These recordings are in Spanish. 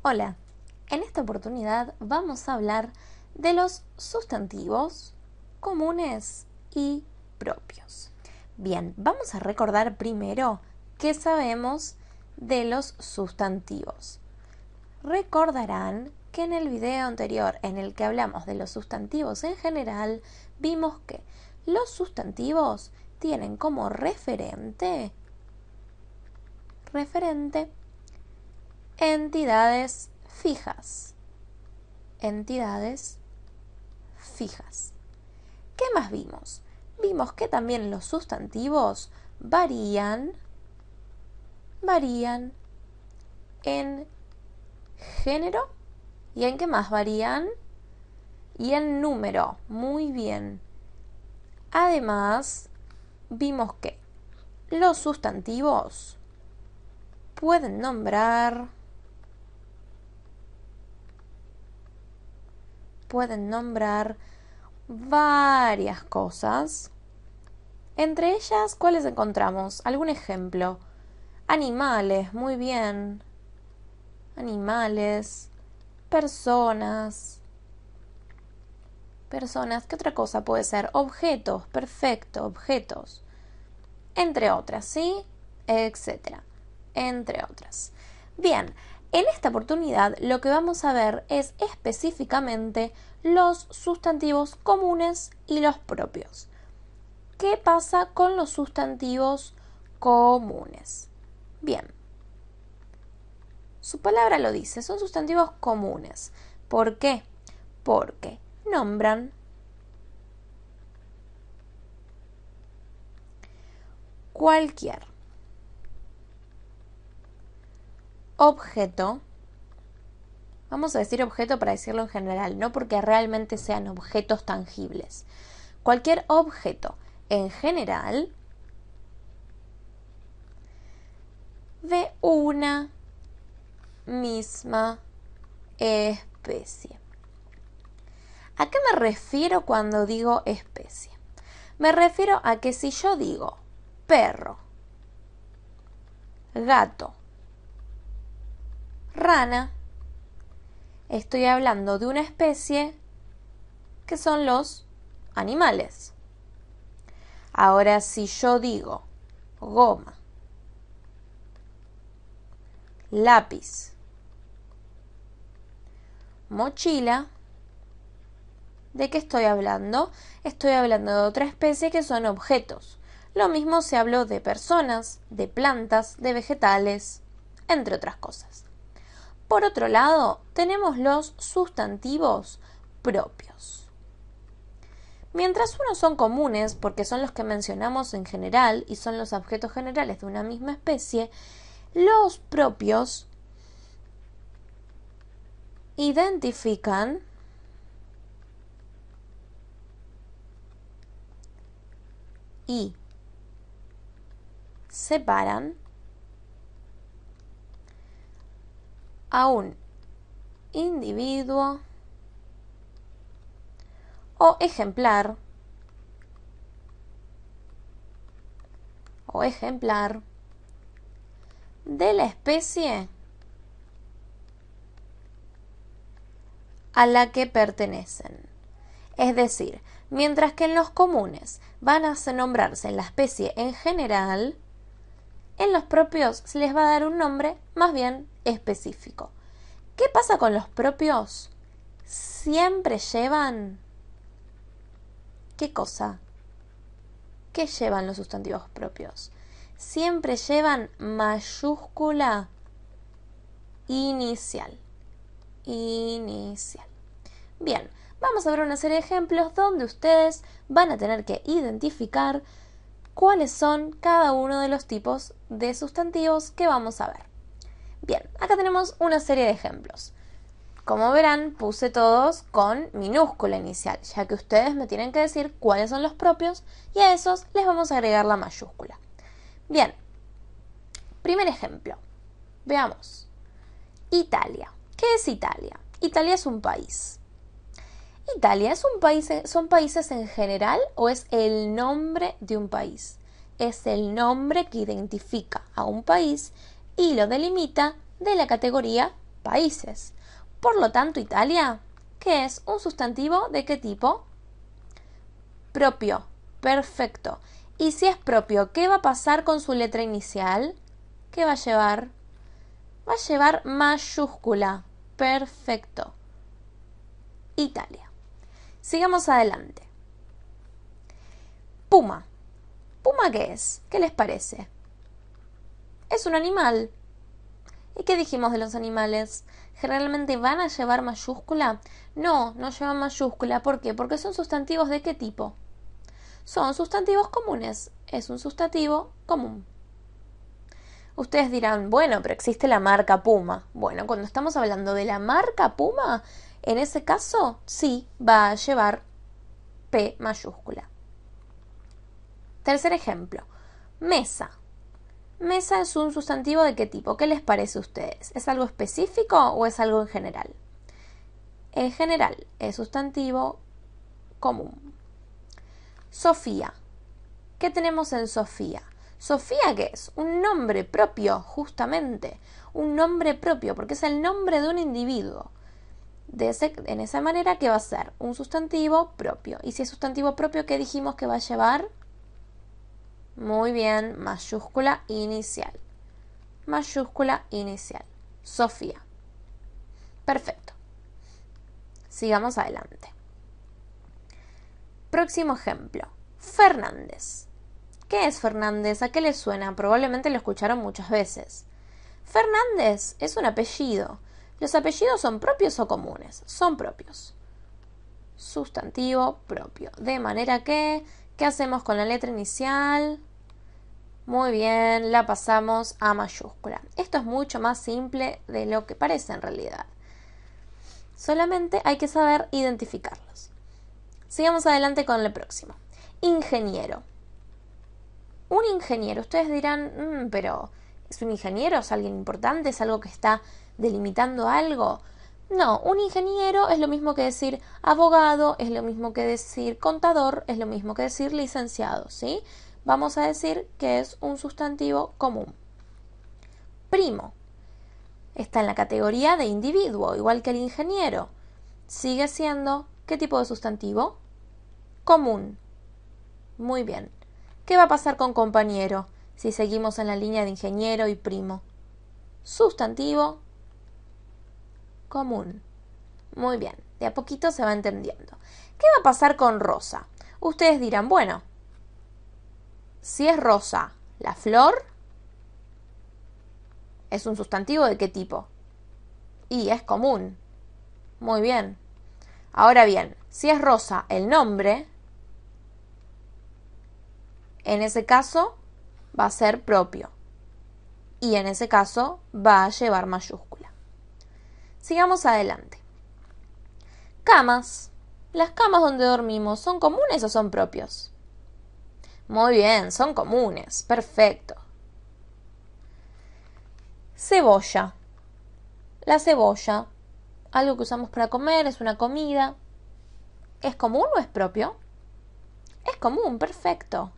Hola, en esta oportunidad vamos a hablar de los sustantivos comunes y propios. Bien, vamos a recordar primero qué sabemos de los sustantivos. Recordarán que en el video anterior en el que hablamos de los sustantivos en general, vimos que los sustantivos tienen como referente entidades fijas. Entidades fijas. ¿Qué más vimos? Vimos que también los sustantivos varían en género. ¿Y en qué más varían? Y en número. Muy bien. Además, vimos que los sustantivos pueden nombrar varias cosas. Entre ellas, ¿cuáles encontramos? ¿Algún ejemplo? Animales, muy bien. Animales, personas. ¿Qué otra cosa puede ser? Objetos, perfecto, objetos. Entre otras, ¿sí? Etcétera. Entre otras. Bien, en esta oportunidad lo que vamos a ver es específicamente los sustantivos comunes y los propios. ¿Qué pasa con los sustantivos comunes? Bien, su palabra lo dice, son sustantivos comunes. ¿Por qué? Porque nombran cualquier objeto. Vamos a decir objeto para decirlo en general, no porque realmente sean objetos tangibles. Cualquier objeto en general de una misma especie. ¿A qué me refiero cuando digo especie? Me refiero a que si yo digo perro, gato, rana, estoy hablando de una especie que son los animales. Ahora, si yo digo goma, lápiz, mochila, ¿de qué estoy hablando? Estoy hablando de otra especie que son objetos. Lo mismo se habló de personas, de plantas, de vegetales, entre otras cosas. Por otro lado, tenemos los sustantivos propios. Mientras unos son comunes, porque son los que mencionamos en general y son los objetos generales de una misma especie, los propios identifican y separan a un individuo o ejemplar de la especie a la que pertenecen. Es decir, mientras que en los comunes van a nombrarse en la especie en general, en los propios se les va a dar un nombre más bien específico. ¿Qué pasa con los propios? Siempre llevan... ¿Qué cosa? ¿Qué llevan los sustantivos propios? Siempre llevan mayúscula inicial. Bien, vamos a ver una serie de ejemplos donde ustedes van a tener que identificar cuáles son cada uno de los tipos de sustantivos que vamos a ver. Bien, acá tenemos una serie de ejemplos. Como verán, puse todos con minúscula inicial, ya que ustedes me tienen que decir cuáles son los propios y a esos les vamos a agregar la mayúscula. Bien, primer ejemplo. Veamos. Italia. ¿Qué es Italia? Italia es un país. ¿Italia es un país, son países en general o es el nombre de un país? Es el nombre que identifica a un país y lo delimita de la categoría países. Por lo tanto, Italia, ¿qué es? ¿Un sustantivo de qué tipo? Propio. Perfecto. Y si es propio, ¿qué va a pasar con su letra inicial? ¿Qué va a llevar? Va a llevar mayúscula. Perfecto. Italia. Sigamos adelante. Puma. ¿Puma qué es? ¿Qué les parece? Es un animal. ¿Y qué dijimos de los animales? ¿Generalmente van a llevar mayúscula? No, no llevan mayúscula. ¿Por qué? Porque son sustantivos ¿de qué tipo? Son sustantivos comunes. Es un sustantivo común. Ustedes dirán, bueno, pero existe la marca Puma. Bueno, cuando estamos hablando de la marca Puma, en ese caso sí va a llevar P mayúscula. Tercer ejemplo, mesa. Mesa es un sustantivo ¿de qué tipo? ¿Qué les parece a ustedes? ¿Es algo específico o es algo en general? En general, es sustantivo común. Sofía. ¿Qué tenemos en Sofía? ¿Sofía qué es? Un nombre propio, justamente. Un nombre propio, porque es el nombre de un individuo. En esa manera, ¿qué va a ser? Un sustantivo propio. ¿Y si es sustantivo propio, qué dijimos que va a llevar? Muy bien, mayúscula inicial. Mayúscula inicial. Sofía. Perfecto. Sigamos adelante. Próximo ejemplo. Fernández. ¿Qué es Fernández? ¿A qué le suena? Probablemente lo escucharon muchas veces. Fernández es un apellido. ¿Los apellidos son propios o comunes? Son propios. Sustantivo propio. De manera que, ¿qué hacemos con la letra inicial? Muy bien, la pasamos a mayúscula. Esto es mucho más simple de lo que parece en realidad. Solamente hay que saber identificarlos. Sigamos adelante con el próximo. Ingeniero. Un ingeniero. Ustedes dirán, pero ¿es un ingeniero? ¿Es alguien importante? ¿Es algo que está delimitando algo? No, un ingeniero es lo mismo que decir abogado, es lo mismo que decir contador, es lo mismo que decir licenciado, ¿sí? Vamos a decir que es un sustantivo común. Primo. Está en la categoría de individuo, igual que el ingeniero. Sigue siendo, ¿qué tipo de sustantivo? Común. Muy bien. ¿Qué va a pasar con compañero si seguimos en la línea de ingeniero y primo? Sustantivo común. Muy bien, de a poquito se va entendiendo. ¿Qué va a pasar con rosa? Ustedes dirán, bueno, si es rosa, la flor es un sustantivo ¿de qué tipo? Y es común. Muy bien. Ahora bien, si es rosa el nombre, en ese caso va a ser propio. Y en ese caso va a llevar mayúscula. Sigamos adelante. Camas. ¿Las camas donde dormimos son comunes o son propios? Muy bien, son comunes. Perfecto. Cebolla. La cebolla, algo que usamos para comer, es una comida. ¿Es común o es propio? Es común, perfecto.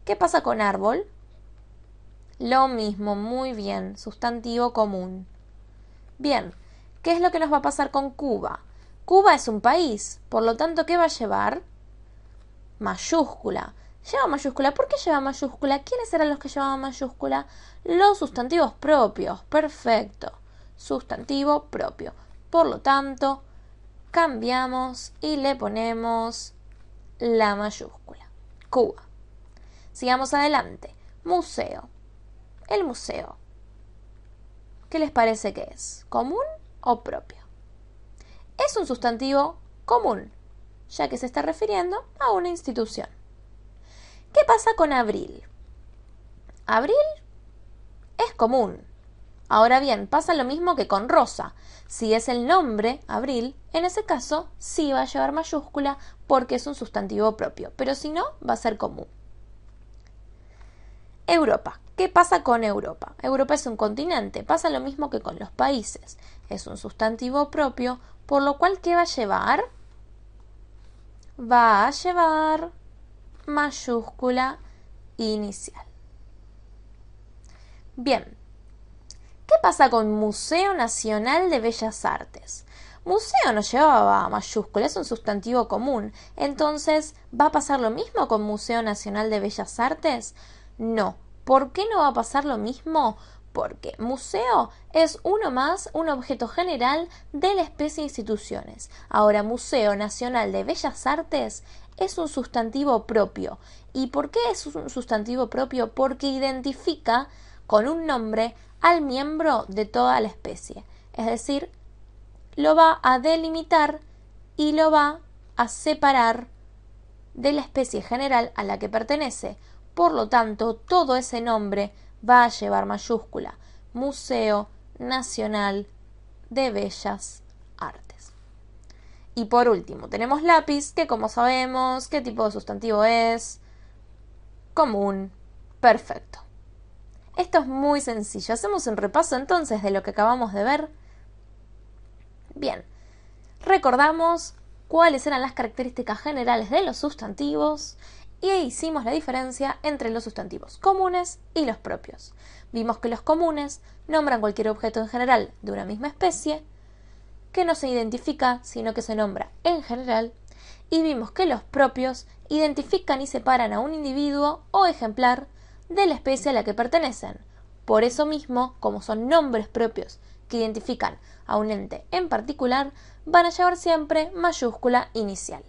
¿Qué pasa con árbol? Lo mismo, muy bien, sustantivo común. Bien, ¿qué es lo que nos va a pasar con Cuba? Cuba es un país, por lo tanto, ¿qué va a llevar? Mayúscula. Lleva mayúscula. ¿Por qué lleva mayúscula? ¿Quiénes eran los que llevaban mayúscula? Los sustantivos propios. Perfecto. Sustantivo propio. Por lo tanto, cambiamos y le ponemos la mayúscula. Cuba. Sigamos adelante. Museo. El museo. ¿Qué les parece que es? ¿Común o propio? Es un sustantivo común, ya que se está refiriendo a una institución. ¿Qué pasa con abril? Abril es común. Ahora bien, pasa lo mismo que con rosa. Si es el nombre, abril, en ese caso sí va a llevar mayúscula porque es un sustantivo propio, pero si no, va a ser común. Europa. ¿Qué pasa con Europa? Europa es un continente, pasa lo mismo que con los países. Es un sustantivo propio, por lo cual, ¿qué va a llevar? Va a llevar mayúscula inicial. Bien, ¿Qué pasa con Museo Nacional de Bellas Artes? Museo no llevaba mayúscula, es un sustantivo común. Entonces, ¿va a pasar lo mismo con Museo Nacional de Bellas Artes? No. ¿Por qué no va a pasar lo mismo? Porque museo es uno más, un objeto general de la especie instituciones. Ahora, Museo Nacional de Bellas Artes es un sustantivo propio. ¿Y por qué es un sustantivo propio? Porque identifica con un nombre al miembro de toda la especie. Es decir, lo va a delimitar y lo va a separar de la especie general a la que pertenece. Por lo tanto, todo ese nombre va a llevar mayúscula. Museo Nacional de Bellas Artes. Y por último, tenemos lápiz, que como sabemos, ¿qué tipo de sustantivo es? Común. Perfecto. Esto es muy sencillo. Hacemos un repaso entonces de lo que acabamos de ver. Bien, recordamos cuáles eran las características generales de los sustantivos y hicimos la diferencia entre los sustantivos comunes y los propios. Vimos que los comunes nombran cualquier objeto en general de una misma especie, que no se identifica sino que se nombra en general, y vimos que los propios identifican y separan a un individuo o ejemplar de la especie a la que pertenecen. Por eso mismo, como son nombres propios que identifican a un ente en particular, van a llevar siempre mayúscula inicial.